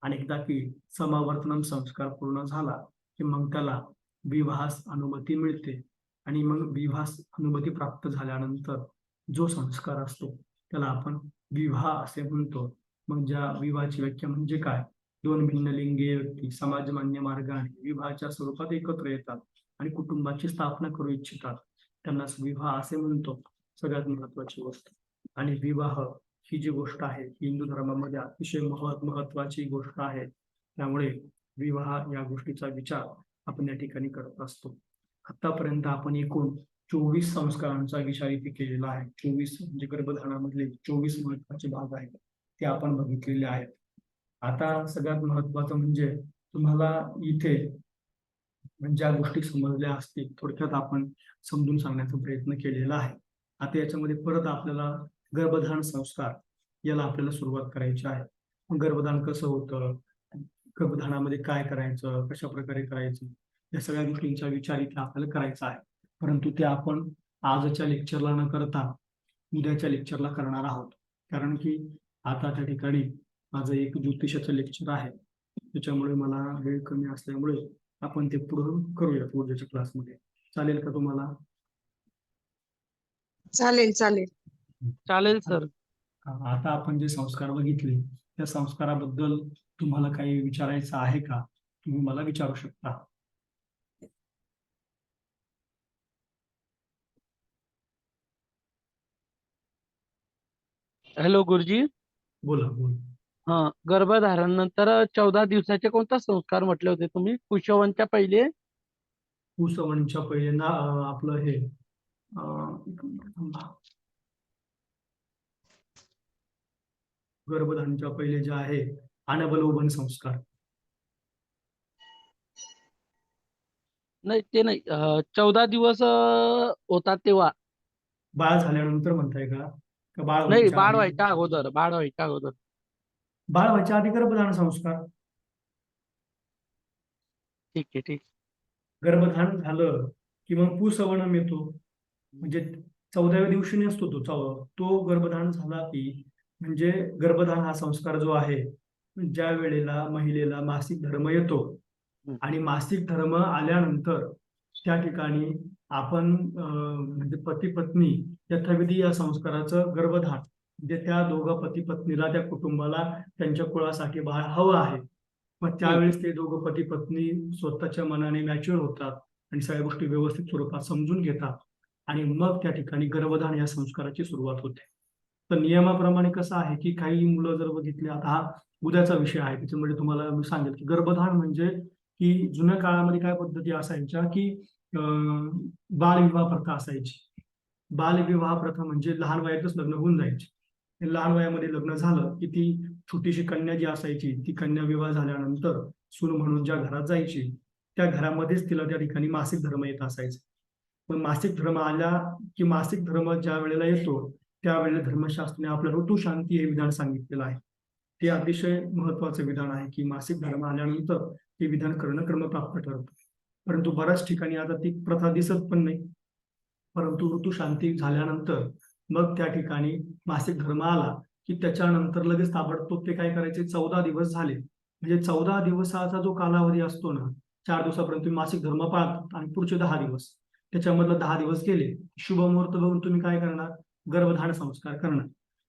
आणि एकदा की समावर्तनम संस्कार पूर्ण झाला की मग त्याला विवाहास अनुमती मिळते आणि मग विवाहास अनुमती प्राप्त झाल्यानंतर जो संस्कार असतो त्याला आपण विवाह असे म्हणतो. मग ज्या विवाहाची व्याख्या म्हणजे काय, 2 भिन्नलिंगीय व्यक्ती समाजमान्य मार्गाने विवाहाच्या स्वरूपात एकत्र येतात आणि कुटुंबाची स्थापना करू इच्छितात, त्यांना विवाह असे म्हणतो. सगळ्यात महत्वाची गोष्ट. आणि विवाह ही जी गोष्ट आहे ही हिंदू धर्मामध्ये अतिशय महत्वाची गोष्ट आहे. त्यामुळे विवाह या गोष्टीचा विचार आपण या ठिकाणी करत असतो. आतापर्यंत आपण एकूण 24 संस्कारांचा विचार इथे केलेला आहे. 24 म्हणजे गर्भधारणामधले 24 महत्वाचे भाग आहेत ते आपण बघितलेले आहेत. आता सगळ्यात महत्वाचं म्हणजे तुम्हाला इथे ज्या गोष्टी समजल्या असतील थोडक्यात आपण समजून सांगण्याचा प्रयत्न केलेला आहे. आता याच्यामध्ये परत आपल्याला गर्भधारण संस्कार याला आपल्याला सुरुवात करायची आहे. गर्भधारण कसं होतं, गर्भधारणामध्ये काय करायचं, कशा प्रकारे करायचं, या सगळ्या गोष्टींचा विचार इथे आपल्याला करायचा आहे. परंतु ते आपण आजच्या लेक्चरला न करता उद्याच्या लेक्चरला करणार आहोत. कारण की आता त्या ठिकाणी माझं एक ज्योतिषाचं लेक्चर आहे, त्याच्यामुळे मला वेळ कमी असल्यामुळे आपण ते पुढे करूया उद्याच्या क्लासमध्ये. चालेल का तुम्हाला? चालेल चालेल. चालेल सर. आता आपण जे संस्कार बघितले त्या संस्काराबद्दल तुम्हाला काही विचारायचं आहे का? तुम्ही मला विचारू शकता. हॅलो गुरुजी. बोला बोला. हा, गर्भधारण नंतर 14 दिवसाचे कोणता संस्कार म्हटले होते तुम्ही? कुशवनच्या पहिले कुसवणच्या पहिले ना आपलं हे एक मिनिट थांबा. गर्भधारणच्या पहिले जे आहे अनवलोबन संस्कार. नाही, ते नाही. 14 दिवस होतात तेव्हा. बाळ झाल्यानंतर म्हणताय का? का बाळ नाही, व्हायच्या बाळ आधी? व्हायच्या अगोदर. बाळ व्हायच्या अगोदर. बाळ व्हायच्या आधी गर्भधारण संस्कार. ठीक आहे, ठीक. गर्भधारण झालं की मग पुसवणम येतो. म्हणजे 14व्या दिवशी नसतो तो गर्भधारण झाला की म्हणजे गर्भधारण हा संस्कार जो आहे ज्या वेळेला महिलेला मासिक धर्म येतो आणि मासिक धर्म आल्यानंतर त्या ठिकाणी आपण म्हणजे पती पत्नी यथाविधी या संस्काराचं गर्भधारण म्हणजे त्या दोघं पती पत्नीला त्या कुटुंबाला त्यांच्या कुळासाठी बाळ हवं आहे. मग त्यावेळेस ते दोघं पती पत्नी स्वतःच्या मनाने मॅच्युअर होतात आणि सगळ्या गोष्टी व्यवस्थित स्वरूपात समजून घेतात आणि मग त्या ठिकाणी गर्भधारण या संस्काराची सुरुवात होते. तर नियमाप्रमाणे कसं आहे की काही मुलं जर बघितले, आता हा उद्याचा विषय आहे त्याच्यामुळे तुम्हाला मी सांगेल की गर्भधारण म्हणजे की जुन्या काळामध्ये काय पद्धती असायच्या की बालविवाह प्रथा असायची. बालविवाह प्रथा म्हणजे लहान वयातच लग्न होऊन जायचे. लहान वयामध्ये लग्न झालं की ती छोटीशी कन्या जी असायची ती कन्या विवाह झाल्यानंतर सून म्हणून ज्या घरात जायची त्या घरामध्येच तिला त्या ठिकाणी मासिक धर्म येत असायचं. पण मासिक धर्म आला की मासिक धर्म ज्या वेळेला येतो त्यावेळेला धर्मशास्त्राने आपलं ऋतुशांती हे विधान सांगितलेलं आहे. ते अतिशय महत्वाचं विधान आहे की मासिक धर्म आल्यानंतर ते विधान करणं क्रमप्राप्त ठरतं. परंतु बऱ्याच ठिकाणी आता ती प्रथा दिसत पण नाही. परंतु ऋतुशांती झाल्यानंतर मग त्या ठिकाणी मासिक धर्म आला की त्याच्यानंतर लगेच ताबडतोब ते काय करायचे, 14 दिवस झाले म्हणजे 14 दिवसाचा जो कालावधी असतो ना, 4 दिवसापर्यंत तुम्ही मासिक धर्म पाळता आणि पुढचे 10 दिवस त्याच्यामधलं 10 दिवस गेले, शुभ मुहूर्त बघून तुम्ही काय करणार, गर्भधारण संस्कार करणार.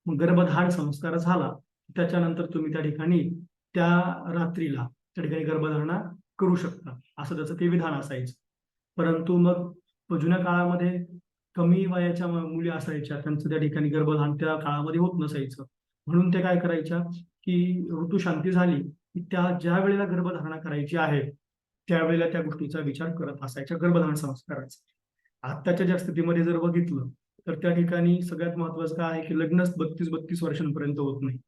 मग गर्भधारण संस्कार झाला त्याच्यानंतर तुम्ही त्या ठिकाणी त्या रात्रीला त्या ठिकाणी गर्भधारणा करू शकता, असं त्याचं ते विधान असायचं. परंतु मग जुन्या काळामध्ये कमी वयाच्या मुली असायच्या त्यांचं त्या ठिकाणी गर्भधारण त्या काळामध्ये होत नसायचं. म्हणून ते काय करायच्या की ऋतुशांती झाली की त्या ज्या वेळेला गर्भधारणा करायची आहे त्यावेळेला त्या गोष्टीचा विचार करत असायच्या गर्भधारण संस्काराचा. आत्ताच्या ज्या स्थितीमध्ये जर बघितलं तर त्या ठिकाणी सगळ्यात महत्वाचं काय आहे की लग्नच 32 वर्षांपर्यंत होत नाही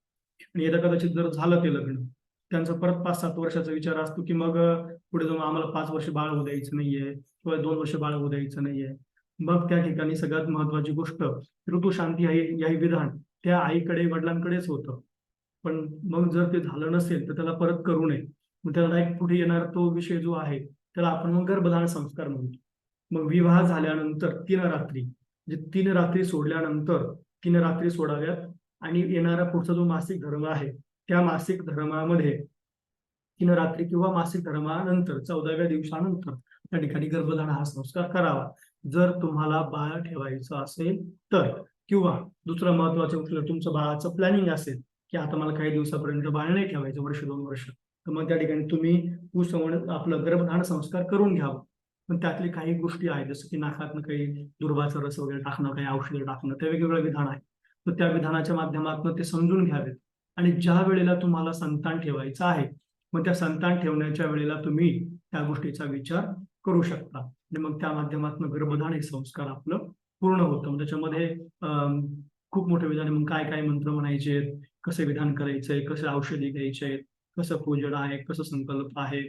आणि एकदा कदाचित जर झालं ते लग्न त्यांचं परत 5-7 वर्षाचा विचार असतो की मग पुढे जाऊन आम्हाला 5 वर्ष बाळ होऊ द्यायचं नाहीये किंवा 2 वर्ष बाळ होऊ द्यायचं नाहीये. मग त्या ठिकाणी सगळ्यात महत्वाची गोष्ट ऋतुशांती हे विधान त्या आईकडे वडिलांकडेच होतं. पण मग जर ते झालं नसेल तर त्याला परत करू नये. मग त्याला डायरेक्ट पुढे येणार तो विषय जो आहे त्याला आपण मग गर्भधारण संस्कार म्हणतो. मग विवाह झाल्यानंतर 3 रात्री म्हणजे 3 रात्री सोडल्यानंतर 3 रात्री सोडाव्यात आणि येणारा पुढचा जो मासिक धर्म आहे त्या मासिक धर्मामध्ये 3 रात्री किंवा मासिक धर्मानंतर 14व्या दिवसानंतर त्या ठिकाणी गर्भधारण हा संस्कार करावा जर तुम्हाला बाळ ठेवायचं असेल तर. किंवा दुसरं महत्वाचं गोष्ट तुमचं बाळाचं प्लॅनिंग असेल की आता मला काही दिवसापर्यंत बाळ नाही ठेवायचं, 1-2 वर्ष, तर मग त्या ठिकाणी तुम्ही कुसवण आपलं गर्भधारण संस्कार करून घ्यावं. पण त्यातली काही गोष्टी आहेत जसं की नाकातनं काही दुर्वाचा रस वगैरे टाकणं, काही औषधं टाकणं, ते वेगवेगळं विधान आहे. तर त्या विधानाच्या माध्यमातून ते समजून घ्यावेत. आणि ज्या वेळेला तुम्हाला संतान ठेवायचं आहे, मग त्या संतान ठेवण्याच्या वेळेला तुम्ही त्या गोष्टीचा विचार करू शकता. आणि मग त्या माध्यमातून गर्भधान हे संस्कार आपलं पूर्ण होतं. मग त्याच्यामध्ये खूप मोठे विधान आहे. मग काय काय मंत्र म्हणायचे, कसे विधान करायचंय, कसे औषधी घ्यायचे आहेत, कसं पूजन आहे, कसं संकल्प आहे,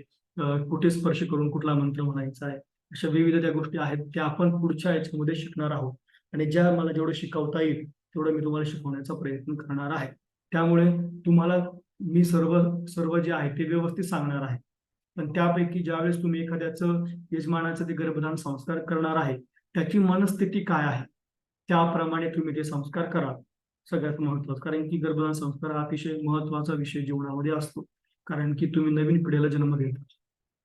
कुठे स्पर्श करून कुठला मंत्र म्हणायचा आहे, अशा विविध त्या गोष्टी आहेत त्या आपण पुढच्या याच्यामध्ये शिकणार आहोत. आणि ज्या मला जेवढं शिकवता येईल तेवढं मी तुम्हाला शिकवण्याचा प्रयत्न करणार आहे. त्यामुळे तुम्हाला मी सर्व जे आहे ते व्यवस्थित सांगणार आहे. पण त्यापैकी ज्यावेळेस तुम्ही एखाद्याचं यजमानाचं ते गर्भधान संस्कार करणार आहे, त्याची मनस्थिती काय आहे त्याप्रमाणे तुम्ही ते संस्कार करा. सगळ्यात महत्वाचं, कारण की गर्भधान संस्कार हा अतिशय महत्वाचा विषय जीवनामध्ये असतो. कारण की तुम्ही नवीन पिढीला जन्म देता.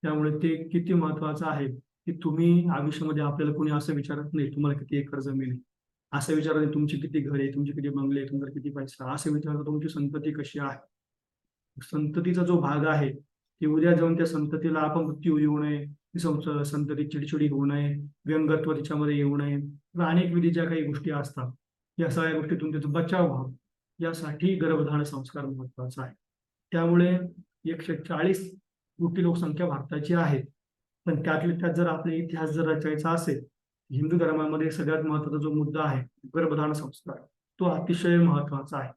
त्यामुळे ते किती महत्वाचं आहे की तुम्ही आयुष्यामध्ये, आपल्याला कोणी असं विचारत नाही तुम्हाला किती एकर जमीन आहे, असं विचारत नाही तुमची किती घर आहे, तुमचे किती बंगले आहे, तुमचा किती पैसा, असं विचारतं तुमची संतती कशी आहे. संततीचा जो भाग आहे की उद्या जाऊन त्या संततीला आपण मृत्यू येऊ नये, संतती चिडचिडी होऊ नये, व्यंगत्व त्याच्यामध्ये येऊ नये, अनेक विधी ज्या काही गोष्टी असतात, या सगळ्या गोष्टीतून त्याचा बचाव व्हावा, यासाठी गर्भधान संस्कार महत्वाचा आहे. त्यामुळे 140 कोटी लोकसंख्या भारताची आहे. पण त्यातल्या त्यात जर आपला इतिहास जर रचायचा असेल, हिंदू धर्मामध्ये सगळ्यात महत्वाचा जो मुद्दा आहे गर्भधान संस्कार, तो अतिशय महत्वाचा आहे.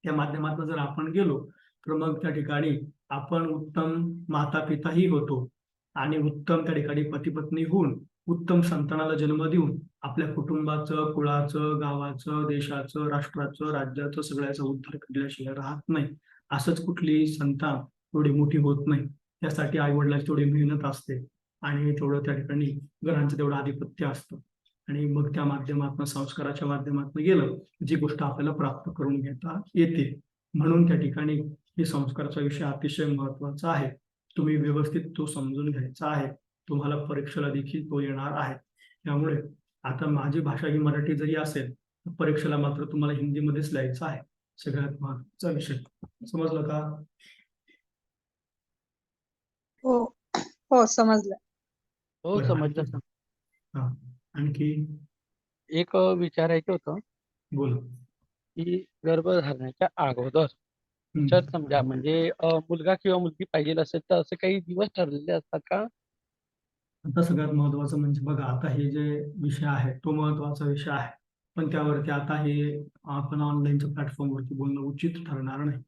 त्या माध्यमातून जर आपण गेलो तर मग त्या ठिकाणी आपण उत्तम माता पिताही होतो आणि उत्तम त्या ठिकाणी पती पत्नी होऊन उत्तम संतानाला जन्म देऊन आपल्या कुटुंबाचं, कुळाचं, गावाचं, देशाचं, राष्ट्राचं, राज्याचं सगळ्याचा उद्धार केल्याशिवाय राहत नाही. असंच कुठलीही संतान एवढी मोठी होत नाही. त्यासाठी आई वडिलांची तेवढी मेहनत असते आणि तेवढं त्या ठिकाणी घरांचं तेवढं आधिपत्य असतं. आणि मग त्या माध्यमातून, संस्काराच्या माध्यमातून गेलं जी गोष्ट आपल्याला प्राप्त करून घेता येते. म्हणून त्या ठिकाणी हे संस्काराचा विषय अतिशय महत्वाचा आहे. तुम्ही व्यवस्थित तो समजून घ्यायचा आहे. तुम्हाला परीक्षेला देखील तो येणार आहे. त्यामुळे आता माझी भाषा ही मराठी जरी असेल तर परीक्षेला मात्र तुम्हाला हिंदीमध्येच लिहायचं आहे. सगळ्यात महत्वाचा विषय. समजलं का? हो हो, समजलं. हो, बरं, समजलं आणखी? सर. हा, आणखी एक विचारायचं होतं बोल. की गर्भधारणाच्या अगोदर हम्म. जर समजा म्हणजे मुलगा किंवा मुलगी पाहिजे असेल तर असे काही दिवस ठरलेले असतात का? आता सगळ्यात महत्वाचं म्हणजे बघा, आता हे जे विषय आहे तो महत्वाचा विषय आहे, पण त्यावरती आता हे आपण ऑनलाईनच्या प्लॅटफॉर्मवरती बोलणं उचित ठरणार नाही.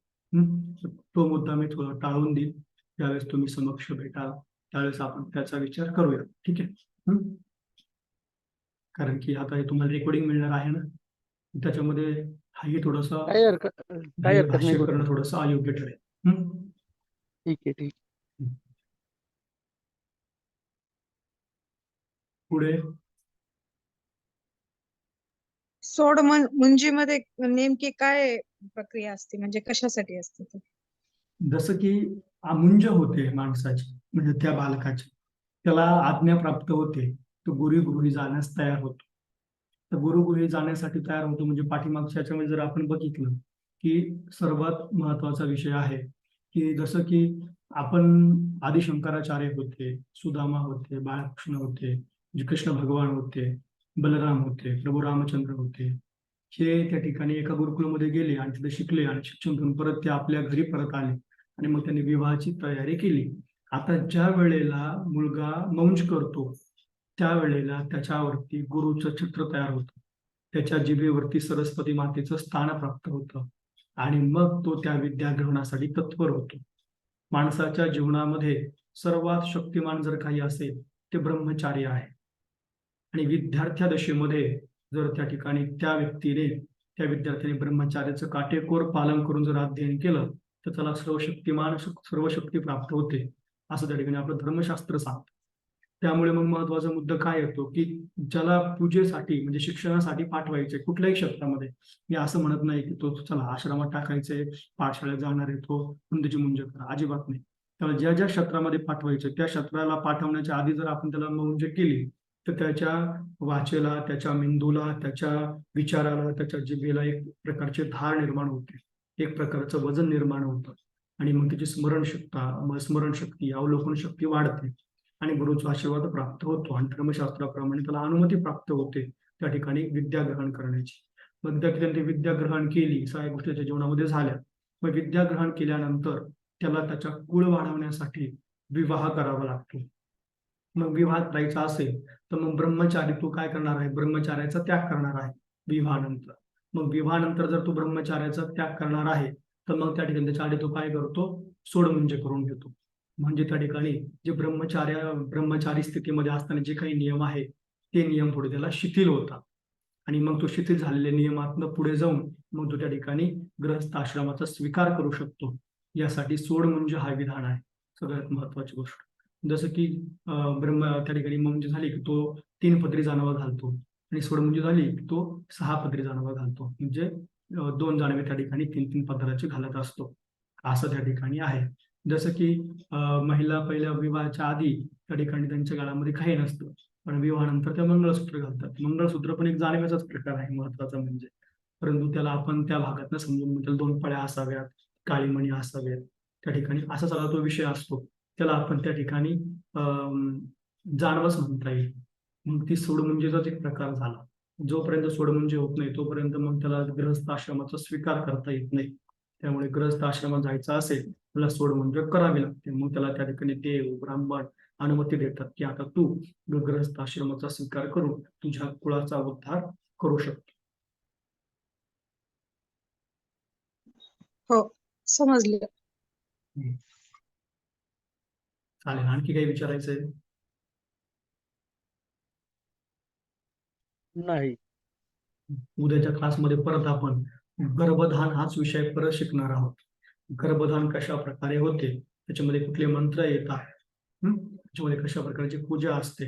तो मुद्दा मी थोडा टाळून देईन. त्यावेळेस तुम्ही समक्ष भेटाल त्यावेळेस आपण त्याचा विचार करूया. ठीक आहे? कारण की आता हे तुम्हाला रेकॉर्डिंग मिळणार आहे ना, त्याच्यामध्ये हाही थोडंसं काही हरकत नाही भाष्य बोल. करणं थोडंसं अयोग्य ठरेल. ठीक आहे, ठीक. पुढे मुंजीमध्ये नेमकी काय प्रक्रिया असते, म्हणजे कशासाठी असते ते? जसं की मुंज होते माणसाची, म्हणजे त्या बालकाची, त्याला आज्ञा प्राप्त होते, तो गुरुगृही जाण्यास तयार होतो. तर गुरुगृही जाण्यासाठी तयार होतो म्हणजे पाठीमागच्या याच्यामध्ये जर आपण बघितलं की सर्वात महत्वाचा विषय आहे की जसं की आपण आदि शंकराचार्य होते, सुदामा होते, बाळकृष्ण होते, कृष्ण भगवान होते, बलराम होते, प्रभू रामचंद्र होते. हे त्या ठिकाणी एका गुरुकुलमध्ये गेले आणि तिथे शिकले आणि शिक्षण घेऊन परत ते आपल्या घरी परत आले आणि मग त्यांनी विवाहाची तयारी केली. आता ज्या वेळेला मुलगा मौंज करतो त्यावेळेला त्याच्यावरती गुरुचं चित्र तयार होतं, त्याच्या जिभेवरती सरस्वती मातेचं स्थान प्राप्त होतं आणि मग तो त्या विद्या ग्रहणासाठी तत्पर होतो. माणसाच्या जीवनामध्ये सर्वात शक्तिमान जर काही असेल ते ब्रह्मचार्य आहे. आणि विद्यार्थ्या दशेमध्ये जर त्या ठिकाणी त्या विद्यार्थ्याने ब्रह्मचार्याचं काटेकोर पालन करून जर अध्ययन केलं तर त्याला सर्व शक्ती प्राप्त होते, असं त्या ठिकाणी आपलं धर्मशास्त्र सांगतं. त्यामुळे मग महत्वाचा मुद्दा काय येतो की ज्याला पूजेसाठी म्हणजे शिक्षणासाठी पाठवायचे कुठल्याही क्षेत्रामध्ये, मी असं म्हणत नाही की तो चला आश्रमात टाकायचे, पाठशाळेत जाणार आहे तो त्याची मुंज करा, अजिबात नाही. त्याला ज्या ज्या क्षेत्रामध्ये पाठवायचं त्या क्षेत्राला पाठवण्याच्या आधी जर आपण त्याला मुंज केली तर त्याच्या वाचेला, त्याच्या मेंदूला, त्याच्या विचाराला, त्याच्या जिभेला एक प्रकारचे धार निर्माण होते, एक प्रकारचं वजन निर्माण होतं आणि मग त्याची स्मरणशक्ती, अवलोकन शक्ती वाढते आणि गुरुचा आशीर्वाद प्राप्त होतो आणि धर्मशास्त्राप्रमाणे त्याला अनुमती प्राप्त होते त्या ठिकाणी विद्या ग्रहण करण्याची. मग एकदा की त्यांनी विद्या ग्रहण केली, सगळ्या गोष्टी त्याच्या जीवनामध्ये झाल्या. मग विद्या ग्रहण केल्यानंतर त्याला त्याच्या कुळ वाढवण्यासाठी विवाह करावा लागतो. मग विवाह करायचा असेल तर मग ब्रह्मचारी तो काय करणार आहे, ब्रह्मचार्याचा त्याग करणार आहे विवाहानंतर. मग विवाहानंतर जर तो ब्रह्मचार्याचा त्याग करणार आहे तर मग त्या ठिकाणी त्याच्या आधी तो काय करतो, सोडमुंजे करून घेतो. म्हणजे त्या ठिकाणी जे ब्रह्मचारी स्थितीमध्ये असताना जे काही नियम आहे ते नियम पुढे त्याला शिथिल होतात आणि मग तो शिथिल झालेल्या नियमातनं पुढे जाऊन मग तो त्या ठिकाणी गृहस्थ आश्रमाचा स्वीकार करू शकतो. यासाठी सोडमुंज हा विधान आहे सगळ्यात महत्वाची गोष्ट. जसं की त्या ठिकाणी मुंज झाली की तो 3 पदरी जानवं घालतो आणि सोडमुंज झाली की तो 6 पदरी जानवं घालतो. म्हणजे 2 जानवे त्या ठिकाणी 3-3 पदराची घालत असतो, असं त्या ठिकाणी आहे. जसं की महिला पहिल्या विवाहाच्या आधी त्या ठिकाणी त्यांच्या गळ्यामध्ये काही नसतं, पण विवाहानंतर त्या मंगळसूत्र घालतात. मंगळसूत्र पण एक जानव्याचाच प्रकार आहे महत्वाचा म्हणजे, परंतु त्याला आपण त्या भागातनं समजून त्याला 2 पळ्या असाव्यात, काळी मणी असाव्यात, त्या ठिकाणी असा सगळा तो विषय असतो. त्याला आपण त्या ठिकाणी जानवच म्हणता येईल. मग ती सोडमुंजेचाच एक प्रकार झाला. जोपर्यंत सोडमुंजे होत नाही तोपर्यंत मग त्याला गृहस्थ आश्रमाचा स्वीकार करता येत नाही. त्यामुळे गृहस्थ आश्रमात जायचं असेल त्याला सोडमुंज करावी लागते. मग त्याला त्या ठिकाणी देव ब्राह्मण अनुमती देतात की आता तू गृहस्थ आश्रमाचा स्वीकार करून तुझ्या कुळाचा उद्धार करू शकतो. हो, समजले. चालेल, आणखी काही विचारायचंय? नाही. उद्याच्या क्लासमध्ये परत आपण गर्भधान हाच विषय परत शिकणार आहोत. गर्भधान कशा प्रकारे होते, त्याच्यामध्ये कुठले मंत्र येतात, त्याच्यामध्ये कशा प्रकारची पूजा असते,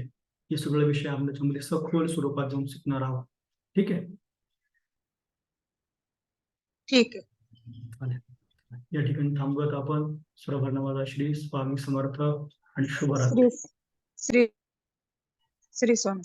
हे सगळे विषय आपण त्याच्यामध्ये सखोल स्वरूपात जाऊन शिकणार आहोत. ठीक आहे. ठीक आहे. चालेल. या ठिकाणी थांबवत आपण. सर्वांना श्री स्वामी समर्थ आणि शुभरात्री. श्री श्री श्री स्वामी.